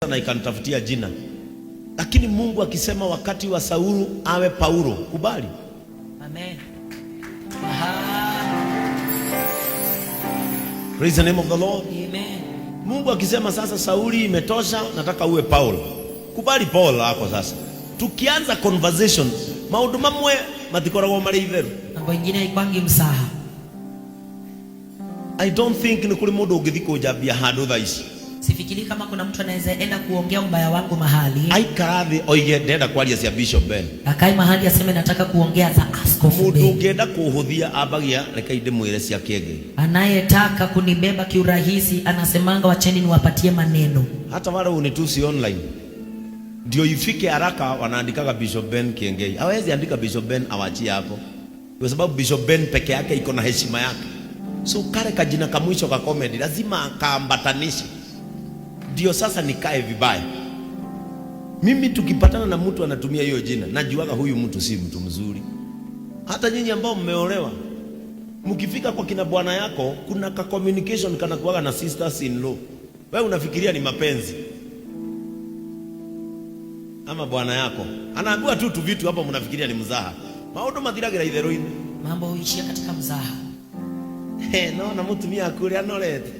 na ikanitafutia jina. Lakini Mungu akisema wakati wa Saulu awe Paulo, kubali. Amen. Praise the name of the Lord. Amen. Mungu akisema sasa Sauli imetosha, nataka uwe Paulo, kubali Paulo wako sasa. Tukianza conversation, maundu mamwe matikoragwo mari itheru. Mambo mengine ikwangi msaha. I don't think ni kuli mundu ungithi kujambia handu tha ici. Sifikiri kama kuna mtu anaweza enda kuongea ubaya wangu mahali. Aikarathi oige ndenda kwaria cia Bishop Ben. Akai mahali aseme nataka kuongea za Askofu Ben. Mundu ungienda kuhuthia abagia reka inde mwire cia kienge. Anayetaka kunibeba kiurahisi anasemanga wacheni niwapatie maneno. Hata wale unitusi online ndio ifike haraka wanaandikaga Bishop Ben Kiengei. Hawezi andika Bishop Ben awachie hapo, kwa sababu Bishop Ben peke yake iko na heshima yake. So kale kajina kamwisho ka comedy lazima kaambatanishe, ndio sasa nikae vibaya. Mimi tukipatana na mtu anatumia hiyo jina, najuaga huyu mtu si mtu mzuri. Hata nyinyi ambao mmeolewa, mkifika kwa kina bwana yako, kuna ka communication kana kuwaga na sisters in law. Wewe unafikiria ni mapenzi, ama bwana yako anaambiwa tu vitu hapo, mnafikiria ni mzaha. Maundu mathiragira itheru-ini, mambo huishia katika mzaha. No na mutumia akuria norete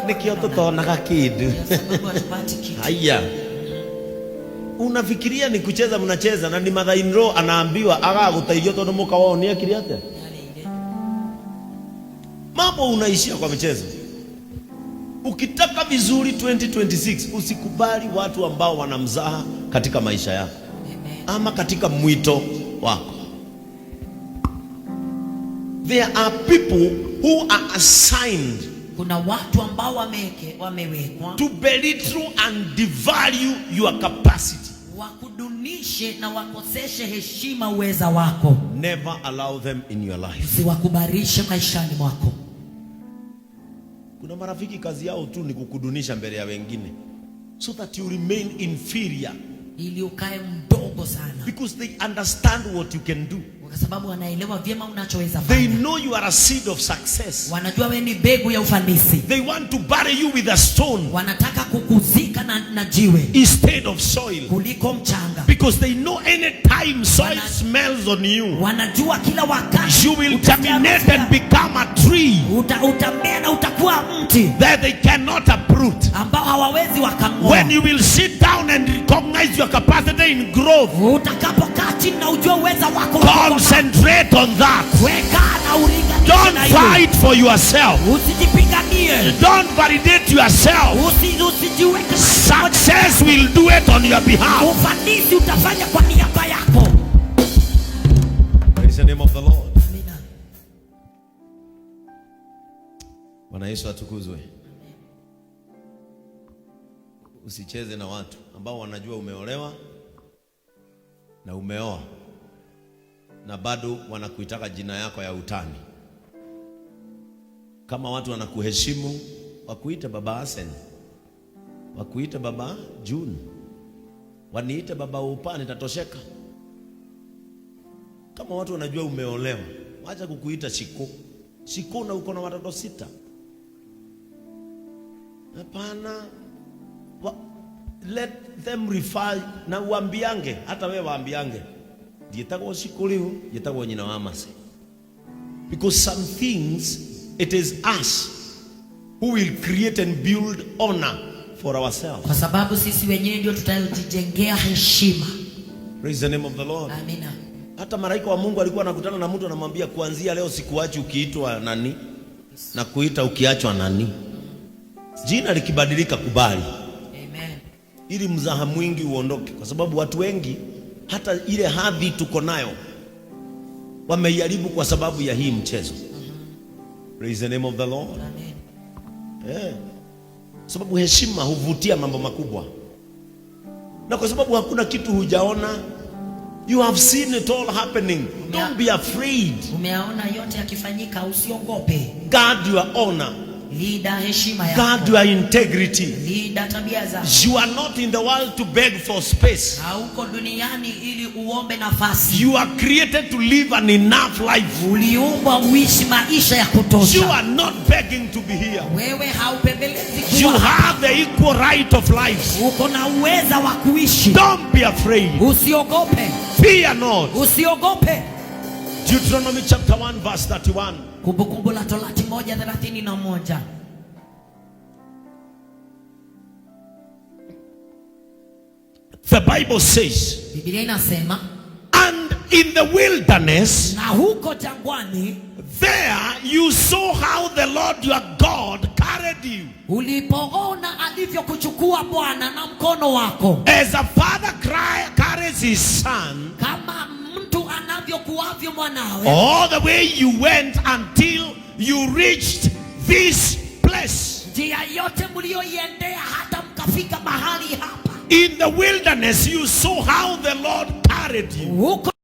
nikio tutonaga kindu. Haya, unafikiria ni kucheza, mnacheza na ni mother in law anaambiwa agagutaithio tondu muka wao ni akiri ate. Mambo unaishia kwa michezo. Ukitaka vizuri 2026 usikubali watu ambao wanamzaha katika maisha yako ama katika mwito wako. There are people who are assigned, kuna watu ambao wamewekwa to belittle and devalue your capacity, wakudunishe na wakoseshe heshima uweza wako. Never allow them in your life. Usiwakubarishe maishani mwako. Kuna marafiki kazi yao tu ni kukudunisha mbele ya wengine, so that you remain inferior, ili ukae mdogo sana, because they understand what you can do. Kwa sababu wanaelewa vyema unachoweza fanya. They know you are a seed of success. Wanajua wewe ni mbegu ya ufanisi. They want to bury you with a stone. Wanataka kukuzika na jiwe instead of soil, kuliko mchanga. Because they know any time soil smells on you, wanajua kila wakati you will germinate and become a tree. Utamea na utakuwa mti that they cannot uproot, ambao hawawezi wakang'oa. When you will sit down and recognize your capacity in growth, utakapokaa chini na ujue uweza wako, concentrate on that. Don't fight for yourself. Don't validate yourself. Success will do it on your behalf. Praise the name of the Lord. Bwana Yesu atukuzwe. Usicheze na watu ambao wanajua umeolewa na umeoa na bado wanakuitaka jina yako ya utani. Kama watu wanakuheshimu, wakuite baba Hassan, wakuite baba June, waniite baba Upani, tatosheka. Kama watu wanajua umeolewa, wacha kukuita Shiko na uko na watoto 6. Hapana, let them refer na uambiange, hata wewe waambiange dietagwo Shikuriu, dietagwo nyina wa Mase. Because some things, it is us who will create and build honor for ourselves. Kwa sababu sisi wenyewe ndio tutajengea heshima. Praise the name of the Lord. Amina. Hata malaika wa Mungu alikuwa anakutana na mtu anamwambia, kuanzia leo sikuachi ukiitwa nani na kuita ukiachwa nani. Jina likibadilika kubali. Amen. Ili mzaha mwingi uondoke, kwa sababu watu wengi hata ile hadhi tuko nayo wameiharibu kwa sababu ya hii mchezo. Praise the name of the Lord. Amen. Sababu heshima huvutia mambo makubwa, na kwa sababu hakuna kitu hujaona, you have seen it all happening. Don't be afraid. Umeona yote yakifanyika, usiogope. Guard your honor. Linda heshima yako. Guard your integrity. Linda tabia zako. You are not in the world to beg for space. Hauko duniani ili uombe nafasi. You are created to live an enough life. Uliumbwa uishi maisha ya kutosha. You are not begging to be here. Wewe haupembelezi kuwa. You have the equal right of life. Uko na uweza wa kuishi. Don't be afraid. Usiogope. Fear not. Usiogope. Deuteronomy chapter 1 verse 31. Kumbukumbu la Torati 1:31. The Bible says, Biblia inasema, and in the wilderness, na huko jangwani, there you saw how the Lord your God carried you. Ulipoona alivyokuchukua Bwana na mkono wako. As a father carries his son, kama mtu anavyokuavyo mwanawe. All the way you went until you reached this place. Njia yote mlioiendea hata mkafika mahali hapa. In the wilderness you saw how the Lord carried you.